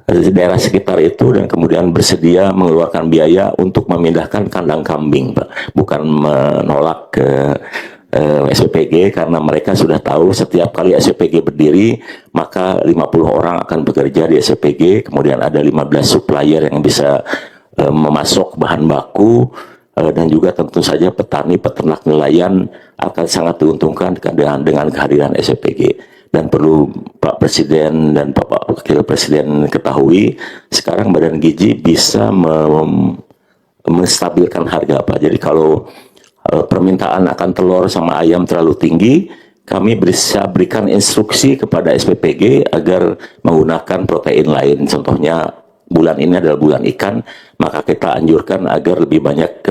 daerah sekitar itu dan kemudian bersedia mengeluarkan biaya untuk memindahkan kandang kambing, Pak. Bukan menolak ke SPPG, karena mereka sudah tahu setiap kali SPPG berdiri maka 50 orang akan bekerja di SPPG, kemudian ada 15 supplier yang bisa memasok bahan baku, dan juga tentu saja petani, peternak, nelayan akan sangat diuntungkan dengan kehadiran SPPG. Dan perlu Pak Presiden dan Bapak Wakil Presiden ketahui, sekarang Badan Gizi bisa menstabilkan harga, Pak. Jadi kalau permintaan akan telur sama ayam terlalu tinggi, kami bisa berikan instruksi kepada SPPG agar menggunakan protein lain. Contohnya bulan ini adalah bulan ikan, maka kita anjurkan agar lebih banyak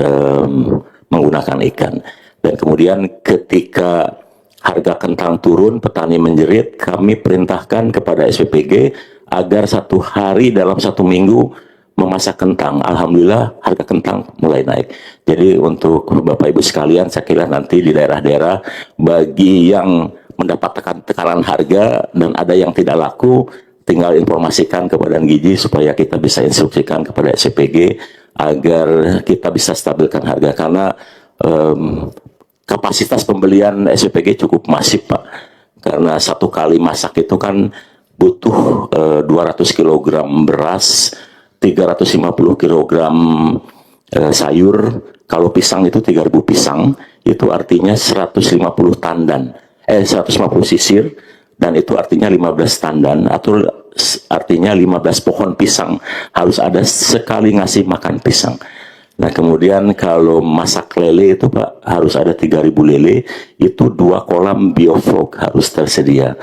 menggunakan ikan. Dan kemudian ketika harga kentang turun, petani menjerit, kami perintahkan kepada SPPG agar satu hari dalam satu minggu memasak kentang. Alhamdulillah harga kentang mulai naik. Jadi untuk Bapak Ibu sekalian, saya kira nanti di daerah-daerah bagi yang mendapatkan tekanan harga dan ada yang tidak laku, tinggal informasikan ke Badan Gizi supaya kita bisa instruksikan kepada SPPG agar kita bisa stabilkan harga, karena kapasitas pembelian SPPG cukup masif, Pak. Karena satu kali masak itu kan butuh 200 kg beras, 350 kg sayur. Kalau pisang itu 3.000 pisang, itu artinya 150 tandan, 150 sisir, dan itu artinya 15 tandan, atau artinya 15 pohon pisang harus ada sekali ngasih makan pisang. Nah kemudian kalau masak lele itu, Pak, harus ada 3.000 lele, itu 2 kolam bioflok harus tersedia.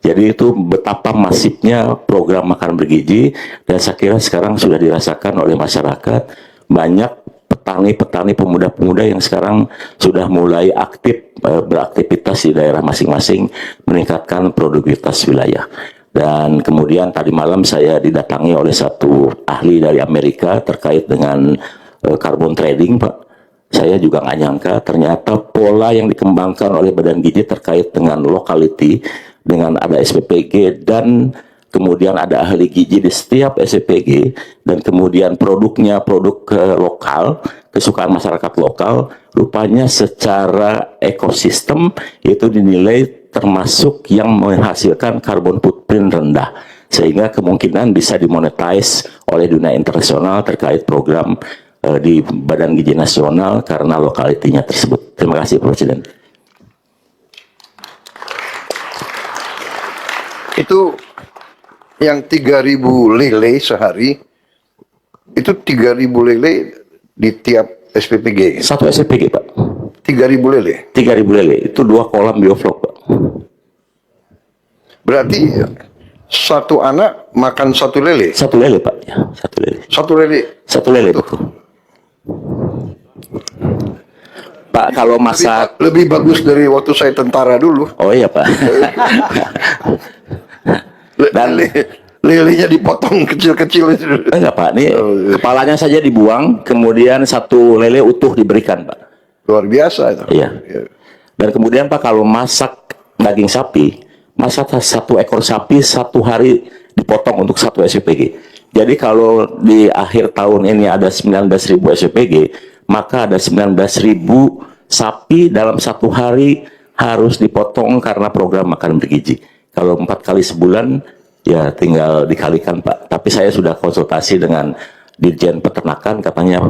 Jadi itu betapa masifnya program makan bergizi, dan saya kira sekarang sudah dirasakan oleh masyarakat. Banyak petani-petani, pemuda-pemuda yang sekarang sudah mulai aktif beraktivitas di daerah masing-masing, meningkatkan produktivitas wilayah. Dan kemudian tadi malam saya didatangi oleh satu ahli dari Amerika terkait dengan carbon trading, Pak. Saya juga nggak nyangka ternyata pola yang dikembangkan oleh Badan Gizi terkait dengan locality, dengan ada SPPG dan kemudian ada ahli gizi di setiap SPPG, dan kemudian produknya produk lokal, kesukaan masyarakat lokal, rupanya secara ekosistem itu dinilai termasuk yang menghasilkan carbon footprint rendah, sehingga kemungkinan bisa dimonetize oleh dunia internasional terkait program di Badan Gizi Nasional karena lokalitinya tersebut. Terima kasih, Pak Presiden. Itu yang 3.000 lele sehari, itu 3.000 lele di tiap SPPG. Satu SPPG, Pak. 3.000 lele. 3.000 lele itu 2 kolam bioflok, Pak. Berarti satu anak makan 1 lele. 1 lele, Pak. Ya, 1 lele. 1 lele. 1 lele, betul. Pak, kalau masak lebih bagus dari waktu saya tentara dulu. Oh iya, Pak. Dan lelenya dipotong kecil-kecil itu. Enggak, Pak, ini kepalanya saja dibuang, kemudian 1 lele utuh diberikan, Pak. Luar biasa itu. Iya. Dan kemudian, Pak, kalau masak daging sapi, masak 1 ekor sapi 1 hari dipotong untuk 1 SPPG. Jadi kalau di akhir tahun ini ada 19.000 SPPG, maka ada 19.000 sapi dalam 1 hari harus dipotong karena program makan bergizi. Kalau 4 kali sebulan, ya tinggal dikalikan, Pak. Tapi saya sudah konsultasi dengan Dirjen Peternakan, katanya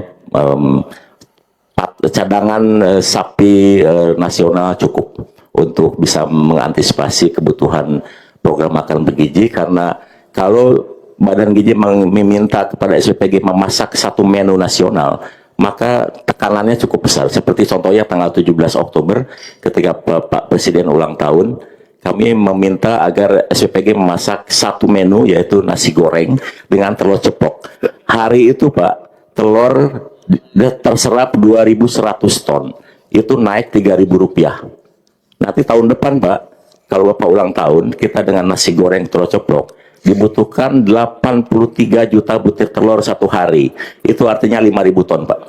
cadangan sapi nasional cukup untuk bisa mengantisipasi kebutuhan program makan bergizi, karena kalau Badan Gizi meminta kepada SPPG memasak 1 menu nasional, maka tekanannya cukup besar. Seperti contohnya tanggal 17 Oktober ketika Pak Presiden ulang tahun, kami meminta agar SPPG memasak 1 menu, yaitu nasi goreng dengan telur ceplok. Hari itu, Pak, telur terserap 2.100 ton. Itu naik Rp3.000. Nanti tahun depan, Pak, kalau Bapak ulang tahun, kita dengan nasi goreng telur ceplok, dibutuhkan 83 juta butir telur 1 hari. Itu artinya 5.000 ton, Pak.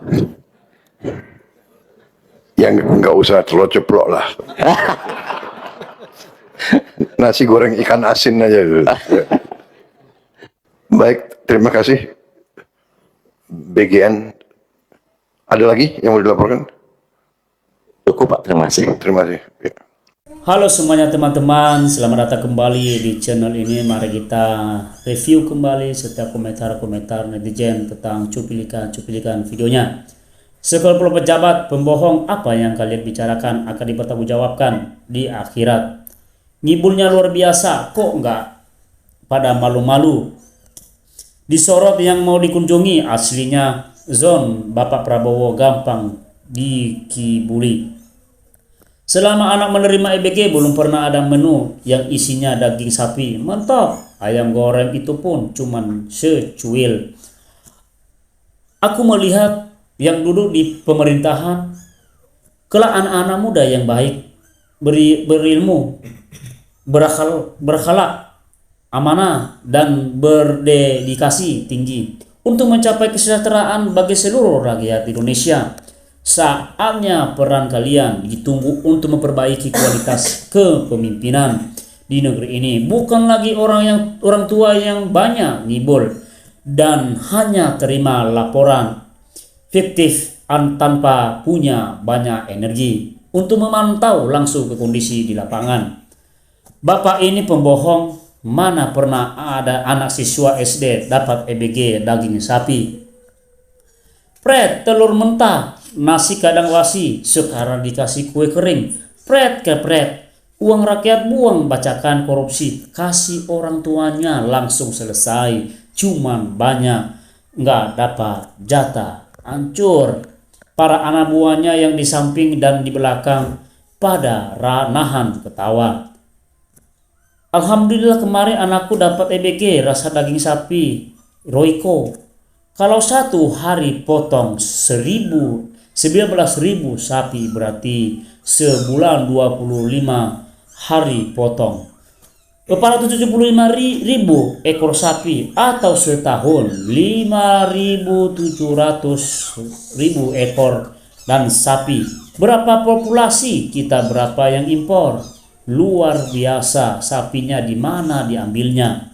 Yang nggak usah telur ceplok lah. Nasi goreng ikan asin aja. Baik, terima kasih. BGN, ada lagi yang mau dilaporkan? Cukup Pak, terima kasih. Terima kasih. Ya. Halo semuanya teman-teman, selamat datang kembali di channel ini. Mari kita review kembali setiap komentar-komentar netizen tentang cuplikan videonya. Sekelompok pejabat pembohong, apa yang kalian bicarakan akan dipertanggungjawabkan di akhirat. Ngibulnya luar biasa, kok nggak pada malu-malu. Disorot yang mau dikunjungi, aslinya zone Bapak Prabowo gampang dikibuli. Selama anak menerima EBG belum pernah ada menu yang isinya daging sapi. Mantap, ayam goreng itu pun cuman secuil. Aku melihat yang duduk di pemerintahan, kelak anak-anak muda yang baik, berilmu, berakhlak, amanah, dan berdedikasi tinggi untuk mencapai kesejahteraan bagi seluruh rakyat Indonesia. Saatnya peran kalian ditunggu untuk memperbaiki kualitas kepemimpinan di negeri ini. Bukan lagi orang tua yang banyak ngibul dan hanya terima laporan fiktif tanpa punya banyak energi untuk memantau langsung ke kondisi di lapangan. Bapak ini pembohong, mana pernah ada anak siswa SD dapat EBG daging sapi. Pret, telur mentah, nasi kadang wasi, sekarang dikasih kue kering. Pret ke pret, uang rakyat buang, bacakan korupsi, kasih orang tuanya langsung selesai. Cuman banyak, nggak dapat jatah, hancur. Para anak buahnya yang di samping dan di belakang pada nahan ketawa. Alhamdulillah kemarin anakku dapat EBG rasa daging sapi Royco. Kalau satu hari potong 19.000 sapi, berarti sebulan 25 hari potong 475.000 ekor sapi, atau setahun 5.700.000 ekor dan sapi. Berapa populasi kita, berapa yang impor? Luar biasa, sapinya di mana diambilnya?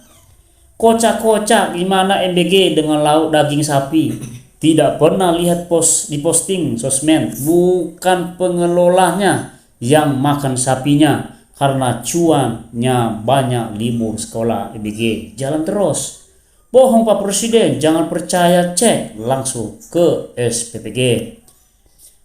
Kocak-kocak gimana MBG dengan lauk daging sapi. Tidak pernah lihat diposting sosmed. Bukan pengelolanya yang makan sapinya, karena cuannya banyak, libur sekolah EBG jalan terus. Bohong Pak Presiden, jangan percaya, cek langsung ke SPPG.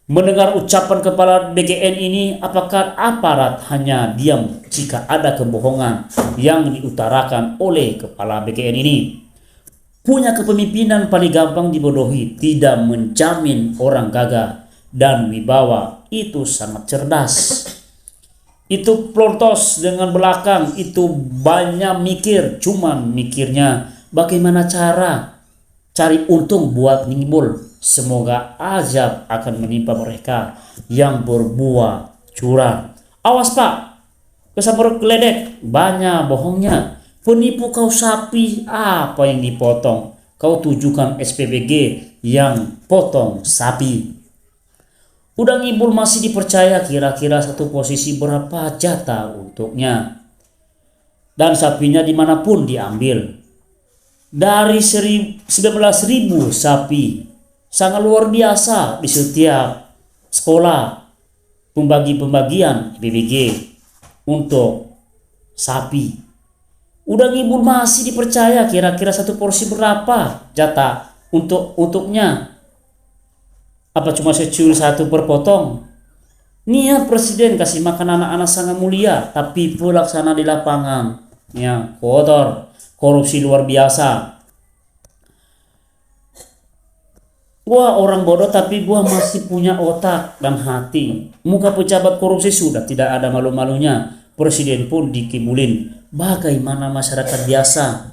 Mendengar ucapan kepala BGN ini, apakah aparat hanya diam jika ada kebohongan yang diutarakan oleh kepala BGN ini? Punya kepemimpinan paling gampang dibodohi, tidak menjamin orang gagah dan wibawa. Itu sangat cerdas. Itu plontos dengan belakang, itu banyak mikir, cuman mikirnya bagaimana cara cari untung buat ngibul. Semoga azab akan menimpa mereka yang berbuat curang. Awas Pak, kesambar geledek, banyak bohongnya. Penipu kau sapi, apa yang dipotong? Kau tujukan SPBG yang potong sapi. Udah ngibul masih dipercaya, kira-kira satu posisi berapa jatah untuknya. Dan sapinya dimanapun diambil. Dari 19.000 sapi, sangat luar biasa di setiap sekolah pembagian BBG untuk sapi. Udah ngibul masih dipercaya, kira-kira satu porsi berapa jatah untuknya? Apa cuma secuil satu per potong? Niat Presiden kasih makan anak-anak sangat mulia, tapi pelaksana di lapangan ya kotor, korupsi luar biasa. Gua orang bodoh tapi gua masih punya otak dan hati. Muka pejabat korupsi sudah tidak ada malu-malunya. Presiden pun dikibulin. Bagaimana masyarakat biasa?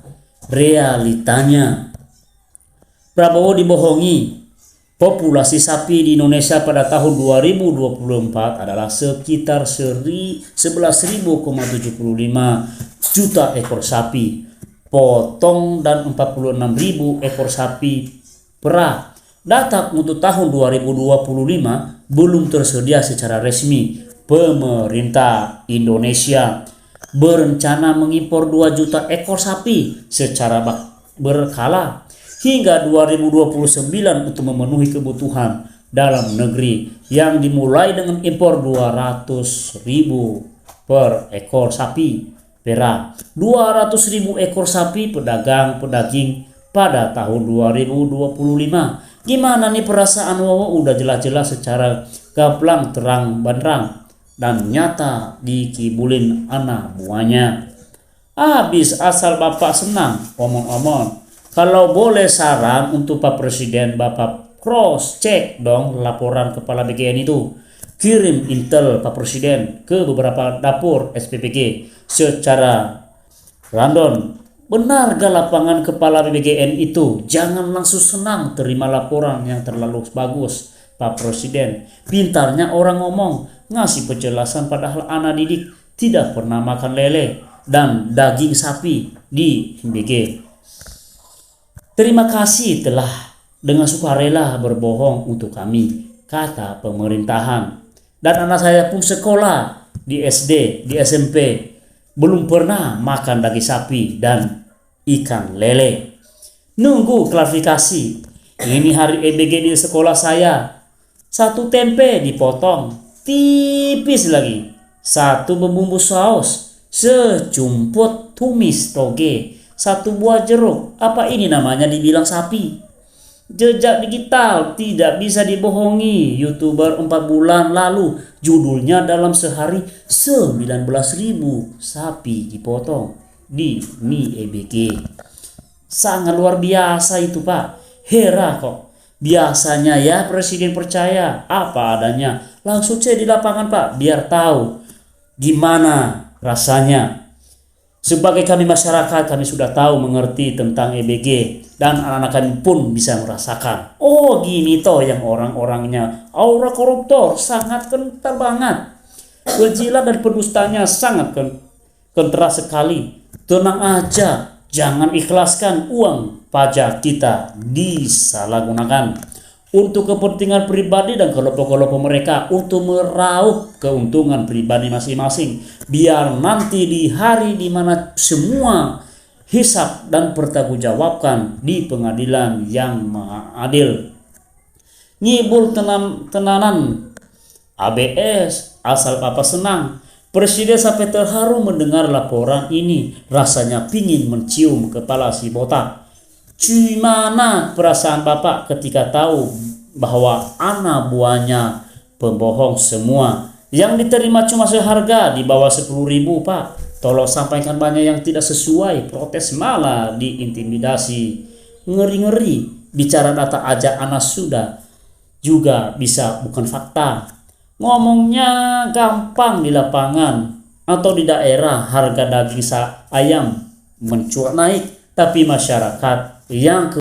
Realitanya Prabowo dibohongi. Populasi sapi di Indonesia pada tahun 2024 adalah sekitar 11.075 juta ekor sapi potong dan 46.000 ekor sapi perah. Data untuk tahun 2025 belum tersedia secara resmi. Pemerintah Indonesia berencana mengimpor 2 juta ekor sapi secara berkala hingga 2029 untuk memenuhi kebutuhan dalam negeri yang dimulai dengan impor 200.000 per ekor sapi perah, 200.000 ekor sapi pedaging pada tahun 2025. Gimana nih perasaan Wowo? Udah jelas-jelas secara gamblang terang benderang dan nyata dikibulin anak buahnya. Habis asal Bapak senang omong-omong. Kalau boleh saran untuk Pak Presiden, Bapak cross check dong laporan kepala BGN itu. Kirim intel Pak Presiden ke beberapa dapur SPPG secara random. Benar gak lapangan kepala BGN itu? Jangan langsung senang terima laporan yang terlalu bagus Pak Presiden. Pintarnya orang ngomong, ngasih penjelasan padahal anak didik tidak pernah makan lele dan daging sapi di MBG. Terima kasih telah dengan sukarela berbohong untuk kami, kata pemerintahan. Dan anak saya pun sekolah di SD, di SMP, belum pernah makan daging sapi dan ikan lele. Nunggu klarifikasi. Ini hari EBG di sekolah saya. Satu tempe dipotong, tipis lagi. Satu bumbu saus, sejumput tumis toge, satu buah jeruk. Apa ini namanya dibilang sapi? Jejak digital tidak bisa dibohongi. YouTuber 4 bulan lalu judulnya dalam sehari 19.000 sapi dipotong di mie EBG. Sangat luar biasa itu Pak. Hera kok. Biasanya ya Presiden percaya apa adanya. Langsung cek di lapangan Pak biar tahu gimana rasanya. Sebagai kami masyarakat, kami sudah tahu mengerti tentang EBG dan anak-anak kami pun bisa merasakan. Oh gini toh yang orang-orangnya aura koruptor sangat kental banget. Kejilat dan pendustanya sangat kental sekali. Tenang aja, jangan ikhlaskan uang pajak kita disalahgunakan untuk kepentingan pribadi dan kelompok-kelompok mereka untuk meraup keuntungan pribadi masing-masing. Biar nanti di hari di mana semua hisab dan pertanggungjawabkan di pengadilan yang maha adil. Ngibul tenanan ABS asal Papa senang. Presiden sampai terharu mendengar laporan ini. Rasanya pingin mencium kepala si botak. Gimana perasaan Bapak ketika tahu bahwa anak buahnya pembohong semua? Yang diterima cuma seharga di bawah 10.000 Pak. Tolong sampaikan banyak yang tidak sesuai, protes malah diintimidasi. Ngeri-ngeri, bicara data aja anak sudah juga bisa bukan fakta. Ngomongnya gampang di lapangan atau di daerah harga daging ayam mencuat naik, tapi masyarakat yang